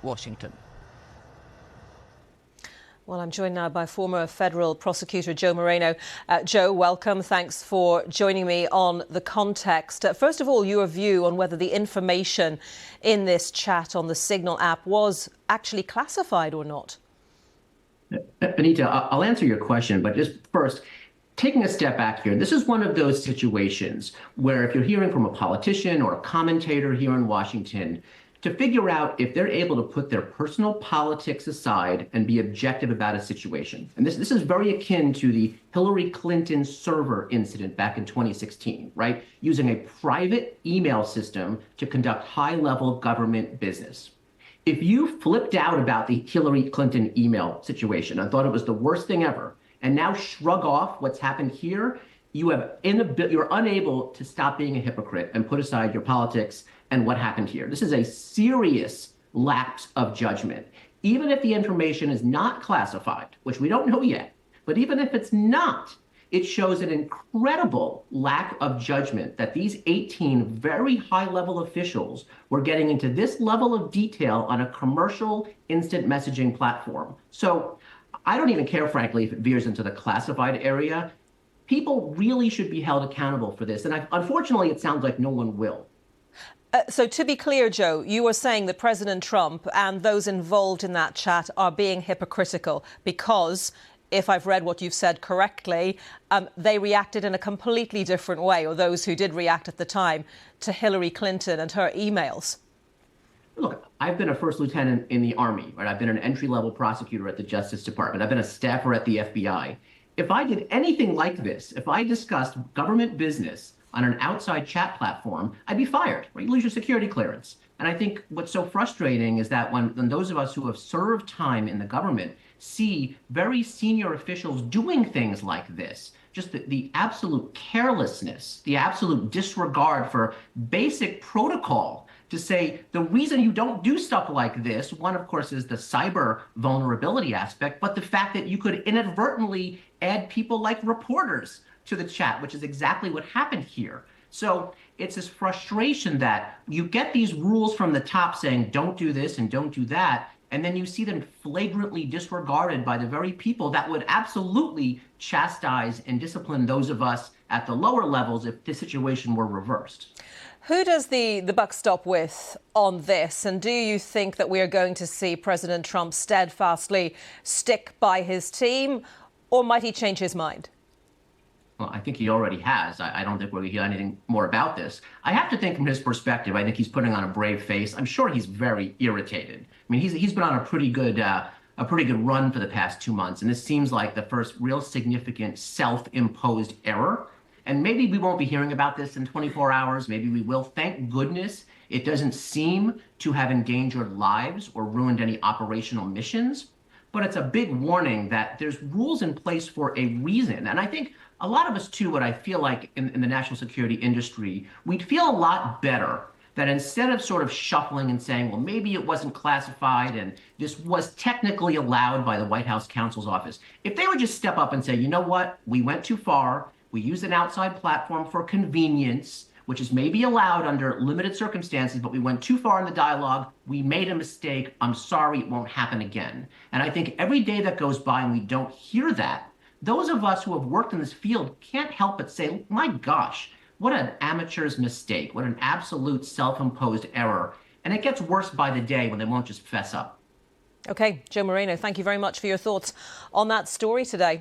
Washington. Well, I'm joined now by former federal prosecutor Joe Moreno. Joe, welcome. Thanks for joining me on The Context. First of all, your view on whether the information in this chat on the Signal app was actually classified or not. Anita, I'll answer your question, but just first, taking a step back here, this is one of those situations where if you're hearing from a politician or a commentator here in Washington, to figure out if they're able to put their personal politics aside and be objective about a situation. And this is very akin to the Hillary Clinton server incident back in 2016, right? Using a private email system to conduct high-level government business. If you flipped out about the Hillary Clinton email situation and thought it was the worst thing ever, and now shrug off what's happened here, you're unable to stop being a hypocrite and put aside your politics and what happened here. This is a serious lapse of judgment. Even if the information is not classified, which we don't know yet, but even if it's not, it shows an incredible lack of judgment that these 18 very high-level officials were getting into this level of detail on a commercial instant messaging platform. So I don't even care, frankly, if it veers into the classified area. People really should be held accountable for this. And unfortunately, it sounds like no one will. So to be clear, Joe, you are saying that President Trump and those involved in that chat are being hypocritical because, if I've read what you've said correctly, they reacted in a completely different way, or those who did react at the time, to Hillary Clinton and her emails. Look, I've been a first lieutenant in the Army, right? I've been an entry-level prosecutor at the Justice Department. I've been a staffer at the FBI. If I did anything like this, if I discussed government business on an outside chat platform, I'd be fired, right? You lose your security clearance. And I think what's so frustrating is that when those of us who have served time in the government see very senior officials doing things like this, just the absolute carelessness, the absolute disregard for basic protocol to say the reason you don't do stuff like this, one, of course, is the cyber vulnerability aspect, but the fact that you could inadvertently add people like reporters to the chat, which is exactly what happened here. So it's this frustration that you get these rules from the top saying, don't do this and don't do that, and then you see them flagrantly disregarded by the very people that would absolutely chastise and discipline those of us at the lower levels if this situation were reversed. Who does the buck stop with on this? And do you think that we are going to see President Trump steadfastly stick by his team, or might he change his mind? Well, I think he already has. I don't think we're going to hear anything more about this. I have to think from his perspective, I think he's putting on a brave face. I'm sure he's very irritated. I mean, he's been on a pretty good run for the past 2 months, and this seems like the first real significant self-imposed error. And maybe we won't be hearing about this in 24 hours. Maybe we will. Thank goodness it doesn't seem to have endangered lives or ruined any operational missions. But it's a big warning that there's rules in place for a reason. And I think a lot of us, too, what I feel like in the national security industry, we'd feel a lot better that instead of sort of shuffling and saying, well, maybe it wasn't classified and this was technically allowed by the White House counsel's office, if they would just step up and say, you know what, we went too far. We used an outside platform for convenience, which is maybe allowed under limited circumstances, but we went too far in the dialogue. We made a mistake. I'm sorry, it won't happen again. And I think every day that goes by and we don't hear that, those of us who have worked in this field can't help but say, my gosh, what an amateur's mistake, what an absolute self-imposed error. And it gets worse by the day when they won't just fess up. OK, Joe Moreno, thank you very much for your thoughts on that story today.